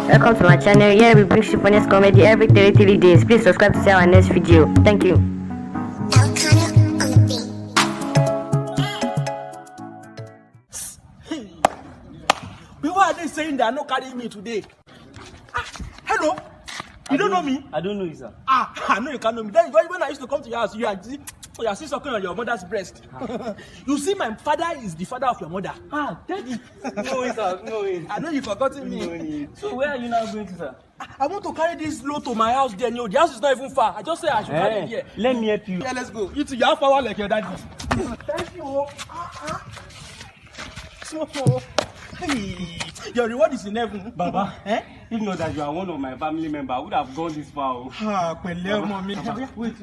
Welcome to my channel. Here we bring you funniest comedy every 33 days. Please subscribe to see our next video. Thank you. Why are they saying they are not carrying me today? Hello? You don't know me? I don't know you, sir. I know you can't know me. Then when I used to come to your house, you are still sucking on your mother's breast. You see, my father is the father of your mother. Daddy. No way, sir. No way. I know you've forgotten me. No way. So where are you now going to, sir? I want to carry this load to my house there. No, the house is not even far. I just say I should carry it here. Let me help you. Yeah, let's go. You have power like your daddy. Thank you. Small. Hey, your reward is in heaven. Baba, if not that you are one of my family members, I would have gone this far. Wait,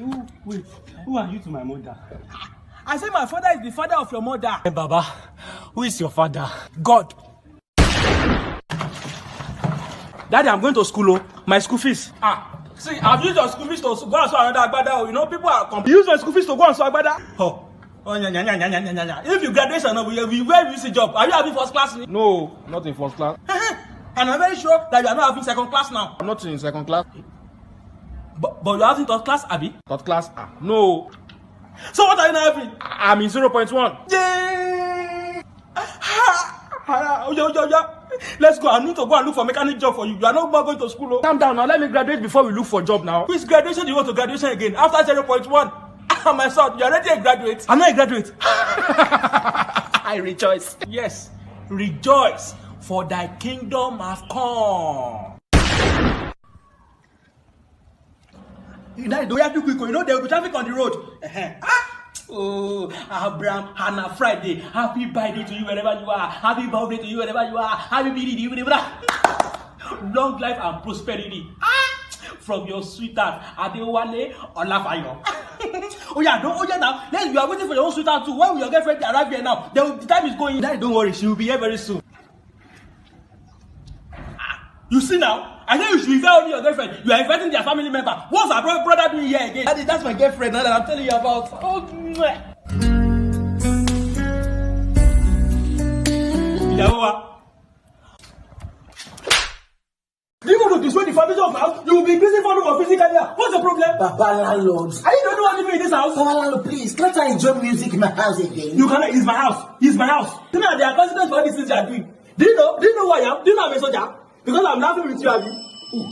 who are you to my mother? I said my father is the father of your mother. Hey, Baba, who is your father? God. Daddy, I'm going to school. My school fees. See, I've used your school fees to go and sew another agbada. You know, people are complaining. Use my school fees to go and sew agbada. If you graduation, where you see job, are you having first class? No, not in first class. And I'm very sure that you are not having second class now. I'm not in second class. But you're having third class, Abi? Third class? No. So what are you not having? I'm in 0.1. Yeah. Let's go. I need to go and look for mechanic job for you. You are not going to school. Calm down now. Let me graduate before we look for job now. Which graduation do you want to graduation again? After 0.1? My son, you're already a graduate. I'm not a graduate. I rejoice. Yes, rejoice, for thy kingdom have come. You know, you have to quick. You know there will be traffic on the road. Oh, Abraham, Hannah, Friday. Happy birthday to you wherever you are. Happy birthday to you wherever you are. Happy birthday to you wherever. Long life and prosperity. From your sweetheart, Adewale Olafayo. Oh yeah, now. You are waiting for your own sweetheart too. When will your girlfriend arrive here now? The time is going. Daddy, don't worry, she will be here very soon. You see now? I know you should invite only your girlfriend. You are inviting their family member. What's our brother doing here again? Daddy, that's my girlfriend now that I'm telling you about. Oh, Yawa. Do you want to destroy the foundation of my house? You will be busy for physically. What's the problem? Papa landlord. I don't know anything in this house. Papa landlord, please, can't I enjoy music in my house again? You cannot. It's my house. It's my house. You know there are consequences for all these things you are doing. Do you know who I am? Do you know I'm a soldier? Because I'm laughing with you, Abi.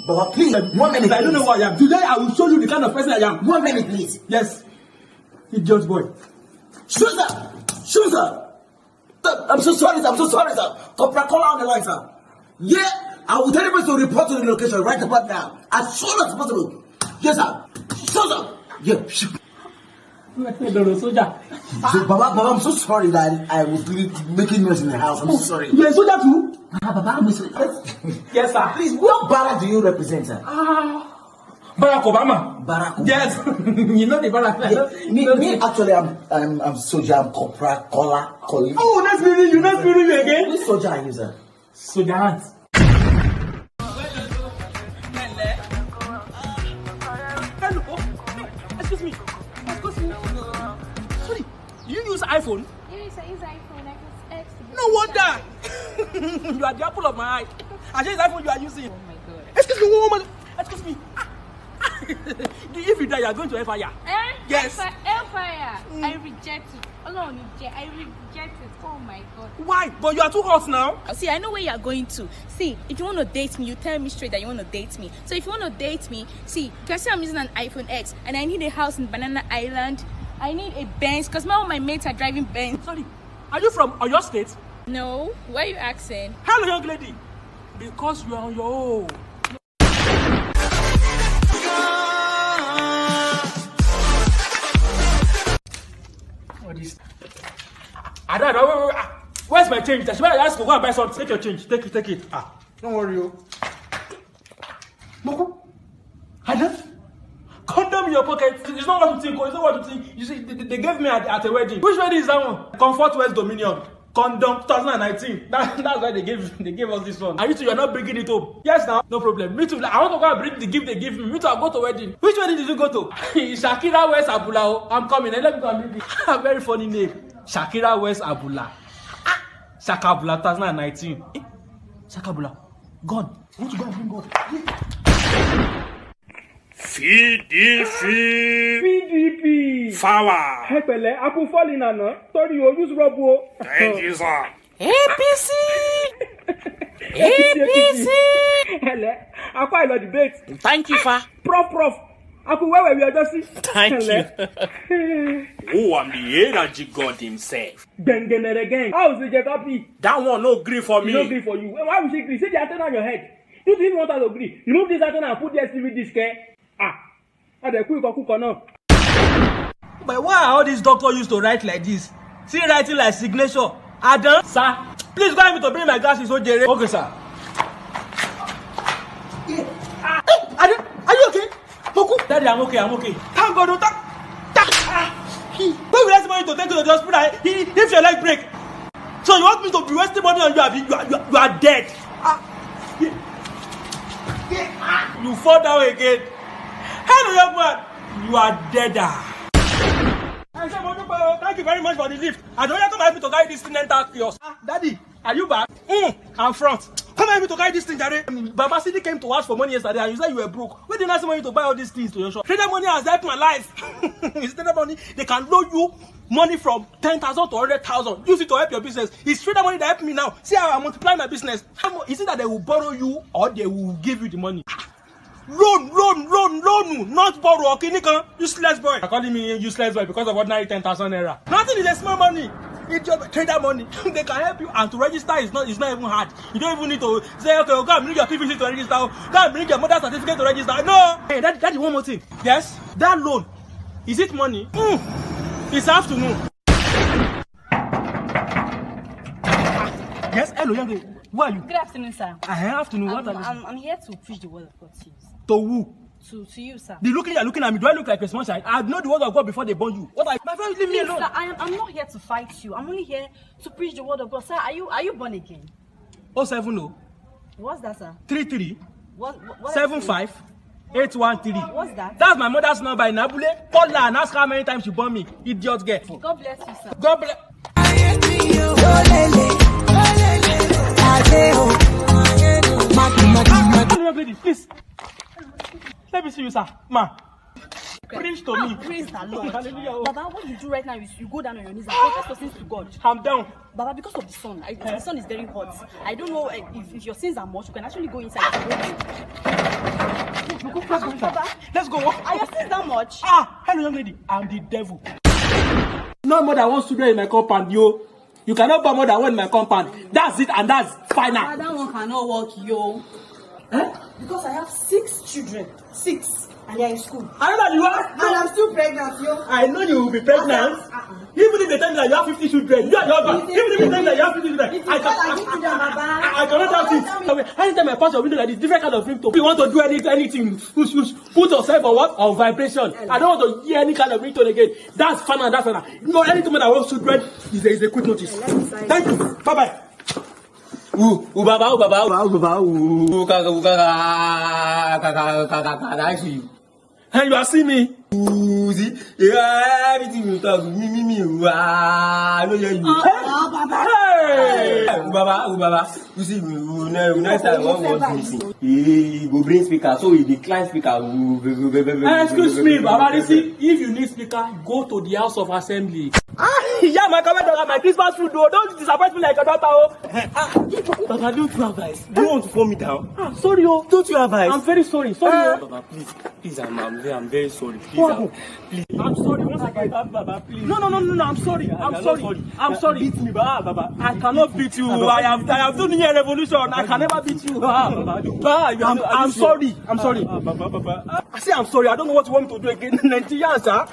Papa, please, 1 minute. I don't know who I am. Today I will show you the kind of person I am. 1 minute, please. Yes. Idiot boy. Shoot, sir. I'm so sorry, sir. Corporal, call on the line, sir. Yeah, I will tell you to report to the location right about now. As soon as possible. Yes, sir. Sir. Yeah. Soldier. So, Baba, I'm so sorry that I was making noise in the house. I'm so sorry. You're a soldier too? Baba, I'm sorry. Yes, sir. Please, what Barack do you represent, sir? Barack Obama. Barack Obama. Yes. You know the Barack. Yeah. Me, actually, I'm soldier. I'm Corporal calling. Oh, that's me. You not me again? Which soldier are you, sir? Soldier Hans. Excuse me. Sorry, do you use iPhone? Yes, I use iPhone. I use X. No wonder. You are the apple of my eye. I say it's iPhone you are using. Oh my god. Excuse me, woman. Excuse me. If you die, you are going to hellfire. Yes. Hellfire. I reject it. Alone, I reject it. Oh my god. Why? But you are too hot now. See, I know where you are going to. See, if you want to date me, you tell me straight that you want to date me. So if you want to date me, see, you can see I'm using an iPhone X and I need a house in Banana Island. I need a Benz because all my mates are driving Benz. Sorry, are you from Oyo State? No, why are you asking? Hello, young lady. Because you are on your own. What is? I don't know. Where's my change? That's why I asked to go and buy something. Take your change. Take it. Don't worry, yo. Moko, I don't. Condom in your pocket. It's not what you think. It's not what you think. You see, they gave me at a wedding. Which wedding is that one? Comfort West Dominion. Condom 2019. That's why they gave us this one. And you two, you're not bringing it home. Yes, now, no problem. Me too. Like, I want to go and bring the gift they give me. Me too, I'll go to wedding. Which wedding did you go to? Shakira West Abula. I'm coming. Let me go and bring it. A very funny name. Shakira West Abula. Shakabula 2019. Shakabula. Gun. I want to go and bring gun. PDP. Power. Ẹ pẹ̀lẹ́, a kò fọ́ọ̀lì nànà. Torí o use rọ́bù o. Thank you, sir. APC. APC. Ẹlẹ́, a kọ́ àìlọ́ debate. Thank you, sir. Prof. A kò wẹ́wẹ̀ wí ọjọ́ sí. Thank you. Oh, I'm the energy god himself. Gengenere gang. How is the copy? That one no gree for me. No gree for you. Why would she gree? See the antenna on your head. You didn't want her to agree. Remove this antenna and put the STV disc here. The quick or now. But why are all these doctors used to write like this? See writing like signature. Adam, sir, please go ahead me to bring my glasses, Ojere. Okay, sir. Adam, are you okay? Moku? Daddy, I'm okay. Thank God, don't when we ask money to take you to the hospital, if your leg break. So you want me to be wasting money on you? You are dead. You fall down again. Hello, young man. You are dead. Thank you very much for the lift. I don't have to help me to carry this thing and talk to yours. Daddy, are you back? I'm front. Come help me to carry this thing, Daddy. Baba Sidi came to ask for money yesterday and you said you were broke. Where did I ask money to buy all these things to your shop? Trader money has helped my life. Trader money, they can loan you money from 10,000 to 100,000. Use it to help your business. It's trader money that helped me now. See how I multiply my business. Is it that they will borrow you or they will give you the money? Loan, not borrow. Okay, useless boy. You're calling me useless boy because of ordinary 10,000 naira. Nothing is a small money. It's your trader money. They can help you, and to register is not even hard. You don't even need to say, okay, go and bring your PVC to register. Go and bring your mother's certificate to register. No. Hey, Daddy, one more thing. Yes, that loan, is it money? It's afternoon. Yes, hello, young lady. Who are you? Good afternoon, sir. Afternoon. What are you? I'm here to preach the word of God to you. To who? To you, sir. The looking you're looking at me, do I look like a small child? I know the word of God before they burn you. What are you? My friend, leave me alone. Sir, I'm not here to fight you. I'm only here to preach the word of God. Sir, are you born again? 070 What's that, sir? 33 What 75 813. What's that? That's my mother's number in Abule. Call her and ask how many times she born me. Idiot girl. God bless you, sir. God bless. Please. Let me see you, sir. Ma. Preach to me. Praise the Lord. Baba, what you do right now is you go down on your knees and confess your sins to God. I'm down. Baba, because of the sun, the sun is very hot. I don't know if your sins are much, you can actually go inside. Baba, let's go. Are your sins that much? Hello, young lady. I'm the devil. No more than one student in my compound, yo. You cannot buy more than one in my compound. That's it, and that's final. That one cannot work, yo. Because I have 6 children. 6. And they are in school. I know that you are. And I'm still pregnant, yo. I know you will be pregnant. Even if they tell me that you have 50 children, you are the husband. Even if they tell me that you have 50 children, I cannot have it. Anytime I pass your window like this, different kind of ringtone. You want to do anything, put yourself on what? On vibration. I don't want to hear any kind of ringtone again. That's fun and that's fun. No, anything that wants children is a quick notice. Thank you. Bye bye. And you are seeing me. See, everything you talk, me, I know you. Hey, Baba, you see, next time one more thing. He go bring speaker, so he decline speaker. Excuse me, Baba. Listen, if you need speaker, go to the House of Assembly. Yeah, my Christmas food, though. Don't disappoint me like a daughter. Baba, don't you have eyes? Do you want to fall me down? Sorry, oh. Don't you have eyes? I'm very sorry. Sorry, Baba, please, I'm very sorry. Please, I'm sorry. Once again, Baba, please. No. I'm sorry. I'm sorry. Beat me, Baba. I cannot beat you. I have done here a revolution. I can never beat you. I'm sorry. Baba. I say I'm sorry. I don't know what you want me to do again. Nigerians, sir.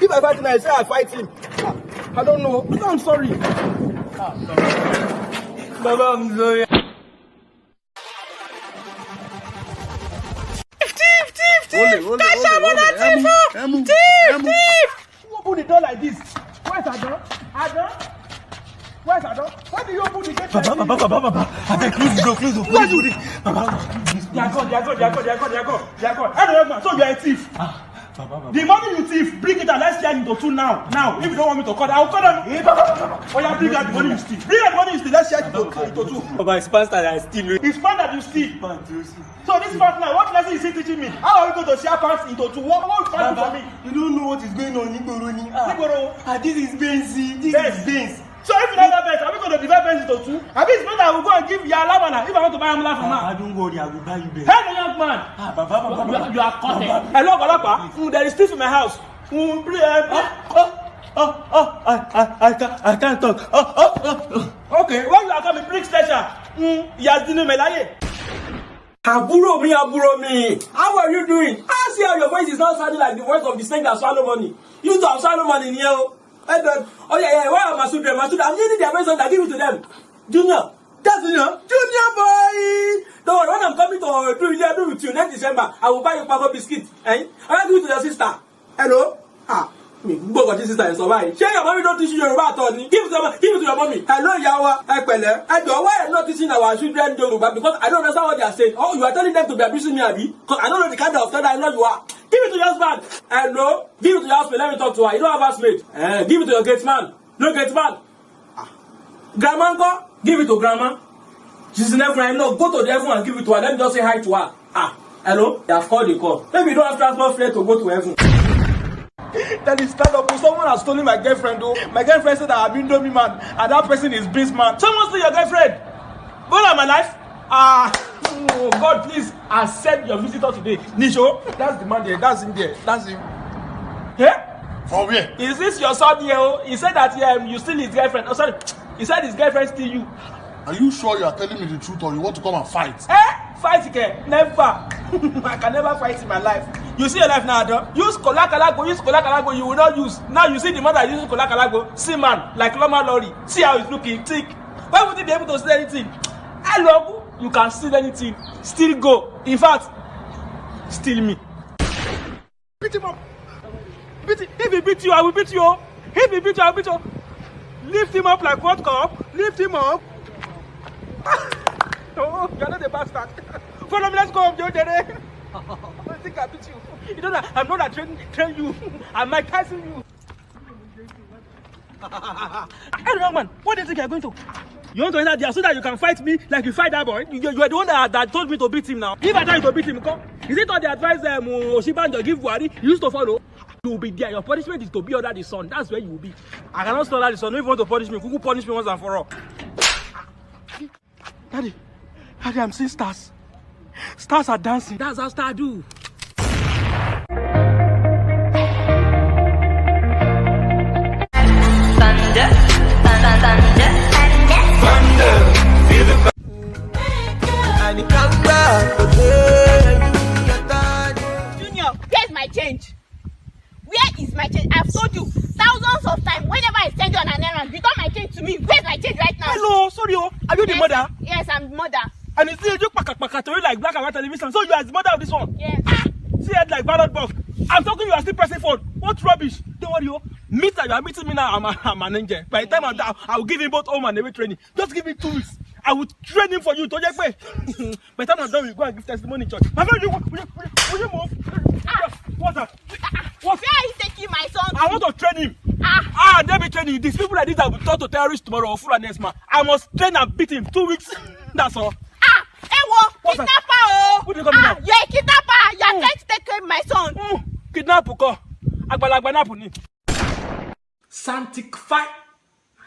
If I fight him, I say I fight him. I don't know. No, I'm sorry. Baba, I'm sorry. Thief! Who open the door like this? Where's Adon? Where's Adon? Why do you open the gate? Baba. I beg, close the door. Why do you? Baba, They are gone. Hey, so you are a thief. The money you thief, bring it and let's share into two now. Now, if you don't want me to call, I'll call them. Oh yeah, bring out the money you steal. Bring out the money you steal. Let's share it into two. Baba, it's past that I steal. It's fun that you steal. So this partner, what lesson is he teaching me? How are we going to share pants into two? What will you find for me? You don't know what is going on, Igoroni. This is Benzi. This is Benz. So if you don't have Benz, are we going to divide Benz into two? I mean, it's better I will go and give you a lamana if I want to buy a lamana from her. Don't worry, I will buy you Benz. Hey, young man. Baba. You are caught. Hello, Golapa. There is thief in my house. I can't talk. Okay, when you are coming, bring station. Yazdinu Melaye. Aburo me. How are you doing? I see how your voice is not sounding like the voice of the snake that swallow money. You don't have swallow money in here. Oh yeah. Why are my children? I'm using their medicine. I give it to them. Junior. That's Junior boy. Don't worry, when I'm coming to do with you next December, I will buy you Papa biscuit. I will give it to your sister. Hello? Me go got this sister and survive. Share your mommy don't teach you Yoruba at all. Give it to your mommy. Hello, Yawa. Ekpele. I don't why I'm not teaching our children Yoruba because I don't understand what they are saying. Oh, you are telling them to be abusing me, Abi? Because I don't know the kind of father I know you are. Give it to your husband. Hello? Give it to your husband. Let me talk to her. You don't have housemaid. Give it to your gate man. No gate man. Grandma, go. Give it to grandma. She's in heaven. No, go to the heaven and give it to her. Let me just say hi to her. Hello? They have called the call. Maybe you don't have transport fare to go to heaven. That is stand up. Someone has stolen my girlfriend. Oh, my girlfriend said that I've been Domi man, and that person is Beast man. Someone stole your girlfriend. What are my life? Oh God, please accept your visitor today. Nisho, that's the man there. That's him there. That's him. Yeah? For where? Is this your son here? Oh? He said that you steal his girlfriend. Oh, sorry. He said his girlfriend steal you. Are you sure you are telling me the truth or you want to come and fight? Fight again? Never. I can never fight in my life. You see your life now, Adam. Use Kolakalago, you will not use. Now you see the man that uses Kolakalago, see man, like Loma Lorry. See how he's looking, thick. Why would he be able to steal anything? I love you. You can steal anything. Still go. In fact, steal me. Beat him up. Beat him. If he beat you, I will beat you. If he beat you, I will beat you. Lift him up like World Cup. Lift him up. Oh, you're not a bastard. Follow me, let's go up, Joe. I think I beat you. You know that I'm not a train you. I'm Mike Tyson you. Hey, young man, what do you think you're going to? You want to enter there so that you can fight me like you fight that boy? You are the one that told me to beat him now. If I tell you to beat him, come. Is it all the advice Oshibanjo give Buhari? You used to follow? You will be there. Your punishment is to be under the sun. That's where you will be. I cannot stand under the sun. If you want to punish me, who punish me once and for all? Daddy, I'm seeing stars. Stars are dancing. That's how stars do. Junior, where's my change? Where is my change? I've told you thousands of times. Whenever I send you on an errand, return my change to me. Where's my change right now? Hello, sorry, are you the mother? Yes, I'm the mother. And you see you paka to you like black and white television. So you are the mother of this one? Yes. See it like ballot box. I'm talking, you are still pressing phone. What rubbish? Don't worry, meet that you are meeting me now. I'm an angel. By the time I'm down, I will give him both home and away training. Just give me 2 weeks. I will train him for you. By the time I'm done, we go and give testimony in church. My friend, will you move? What's that? Where are you taking my son? I want to train him. Let me train you. These people like this that will talk to terrorists tomorrow or full next man. I must train and beat him 2 weeks. That's all. Kidnapper! What do you call me now? You're a kidnapper! You're trying to take away my son! Kidnapper! Sanctify.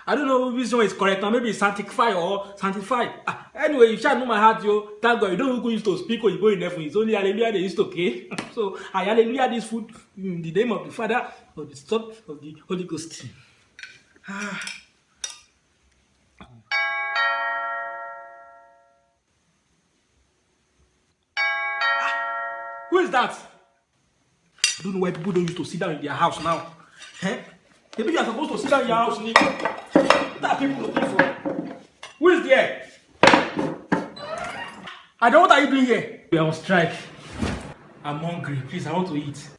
I don't know which one is correct now. Maybe sanctify or sanctify. Anyway, you shall know my heart, yo. Thank God. You don't know who used to speak or you go in heaven. It's only hallelujah they used to okay. So I hallelujah this food in the name of the Father, of the Son, of the Holy Ghost. Who is that? I don't know why people don't used to sit down in their house now. Maybe you are supposed to sit down in your house. What are people looking for? Who is there? What are you doing here? We are on strike. I'm hungry. Please, I want to eat.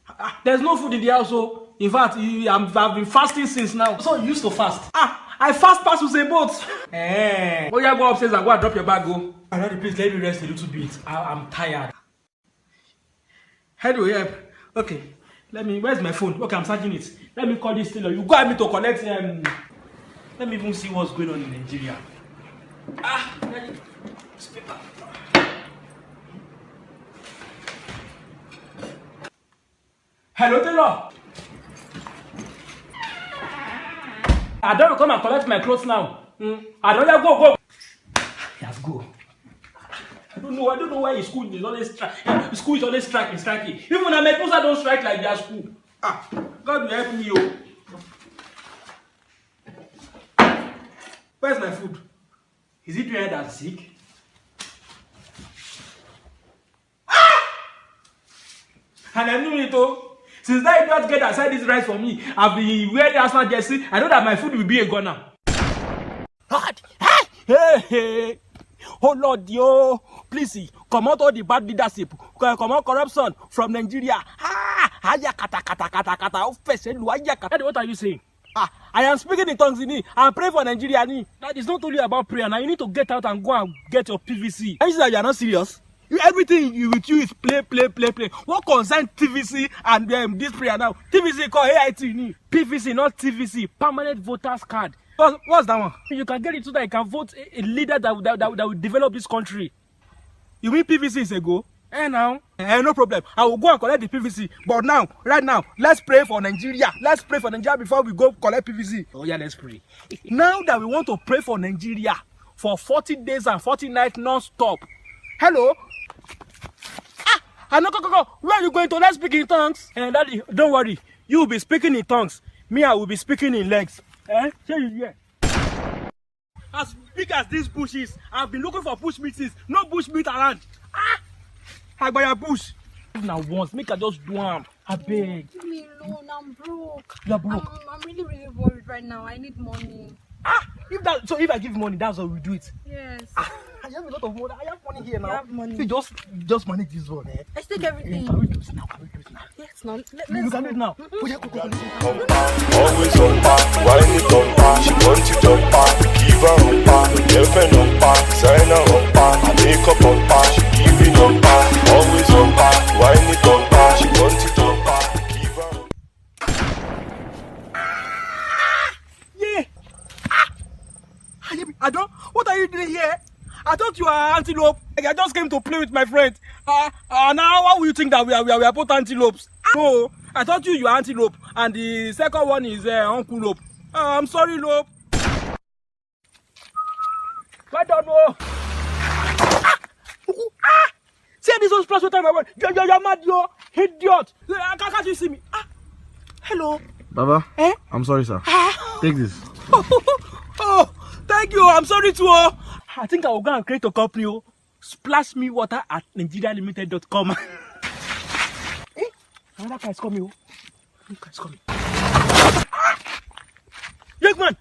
There's no food in the house, so in fact, I've been fasting since now. So you used to fast? I fast past with a boat. Oh, yeah, go upstairs and go and drop your bag, go. Please let me rest a little bit. I'm tired. Anyway, okay. Where's my phone? Okay, I'm searching it. Let me call this tailor. You go help me to collect. Let me even see what's going on in Nigeria. This paper. Hello, tailor. I don't come and collect my clothes now. I don't go. Yes, go. I don't know why school is always school is always striking. Even when my clothes don't strike like their school. God will help me, oh. Where's my food? Is it doing that sick? And I knew it, oh. Since that idiot get aside this rice for me, I've been wearing Arsenal jersey. I know that my food will be a gunner. God, hey. Oh Lord, yo, please come out all the bad leadership, come out corruption from Nigeria. What are you saying? I am speaking in tongues in it. I'm praying for Nigeria. That is not only about prayer. Now you need to get out and go and get your PVC. Are you that you are not serious? Everything with you is play. What concerns TVC and this prayer now? TVC called AIT. PVC, not TVC. Permanent voters card. What's that one? You can get it so that you can vote a leader that will develop this country. You mean PVC is a go? Now? No problem. I will go and collect the PVC. But now, right now, let's pray for Nigeria. Let's pray for Nigeria before we go collect PVC. Oh yeah, let's pray. Now that we want to pray for Nigeria for 40 days and 40 nights non-stop. Hello? Go. Where are you going to? Let's speak in tongues. Daddy, don't worry. You will be speaking in tongues. Me, I will be speaking in legs. Say you hear. As big as this bush is, I've been looking for bush meat since. No bush meat around. I buy a bush. Now once, make I just do am. I beg. Leave me alone, I'm broke. You're broke. I'm really worried right now. I need money. If I give you money, that's how we do it. Yes. I have a lot of money. I have money here now. You have money. See, just manage this one. Let's take everything. Can we do it now? Yes, no. You can do it now. Always on par, wine it on par. She want it on par, give her on par. Girlfriend on par, designer on par. Makeup on par, she give it on par. Always on par, wine it on par. She want it on par, give her on par. What are you doing here? I thought you were antelope. I just came to play with my friend. Now why would you think that we are both antelopes? No, I thought you were antelope, and the second one is Uncle Lope. I'm sorry, Lope. I don't know. See this one splash water in my word. You're mad, you idiot. Can't you see me? Hello. Baba, I'm sorry, sir. Take this. Oh, thank you. I'm sorry too. I think I will go and create a company. splashmewater@nigerialimited.com. Another guy is coming. Young man,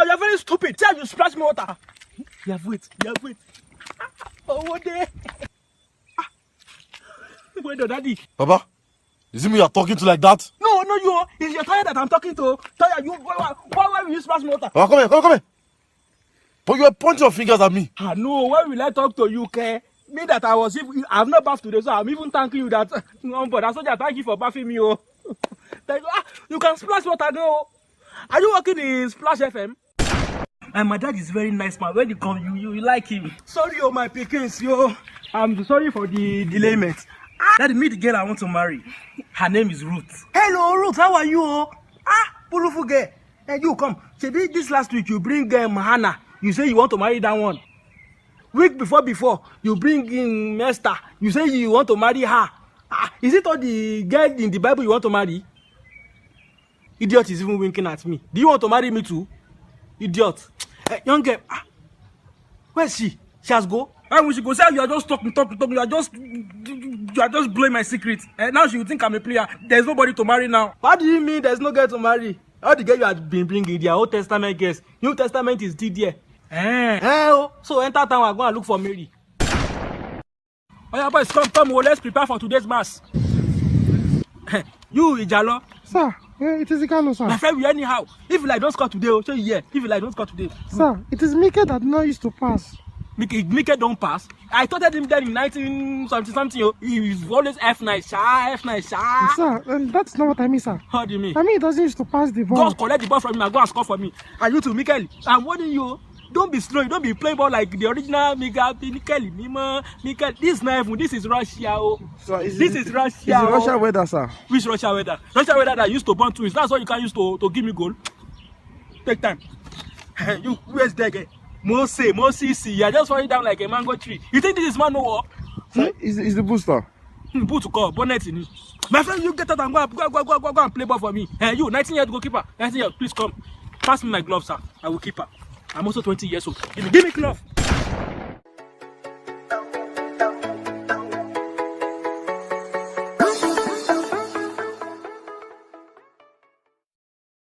you're very stupid. Tell you splash me water. You have wait. Oh, what day? Wait, Daddy. Baba, is it me you're talking to like that? No, you. It's your tire that I'm talking to. Tire, you. Why will you splash me water? Baba, come here. But you were pointing your fingers at me. No, why will I talk to you, okay? Me that I've not bathed today, so I'm even thanking you that. But that's what I thank you for bathing me, oh. You can splash water, no. Are you working in Splash FM? And my dad is very nice man. When you come, you like him. Sorry, my pickings, yo. I'm sorry for the delayment. Daddy, meet the girl I want to marry. Her name is Ruth. Hello, Ruth. How are you? Beautiful girl. Hey, you come. This last week you bring Hannah. You say you want to marry that one. Week before, you bring in Esther. You say you want to marry her. Is it all the girl in the Bible you want to marry? Idiot is even winking at me. Do you want to marry me too? Idiot. Young girl. Where is she? She has go. When she goes, you are just talking. You are just blowing my secret. Now she will think I'm a player. There's nobody to marry now. What do you mean there's no girl to marry? All the girl you have been bringing, their Old Testament girls. New Testament is still there. So enter town and go and look for Mary. Oh yeah, boys, come. Let's prepare for today's mass. You, Ijalo. Sir, it is Igalo, sir. My friend, we anyhow. If you like don't score today, show you here. If you like don't score today. Sir, it is Mika that no used to pass. Mike don't pass. I taught him then in 19something. He was always F9, sha. Sir, that's not what I mean, sir. How do you mean? I mean, he doesn't used to pass the ball. Go collect the ball from him and go and score for me. And you too, Mikel. I'm warning you. Don't be slow. Don't be playing ball like the original Mikel. This is not even. This is Russia. Oh. So this is Russia. Is it Russia weather, sir? Which Russia weather? Russia weather that used to burn twins. That's what you can use to give me goal. Take time. You where's that guy? Mosisi. You're just falling down like a mango tree. You think this is man no war? Sir, is the booster? Boot to call bonnet in it. My friend, you get out and go and play ball for me. You 19-year-old goalkeeper. 19 years, please come. Pass me my glove, sir. I will keep her. I'm also 20 years old. Give me glove.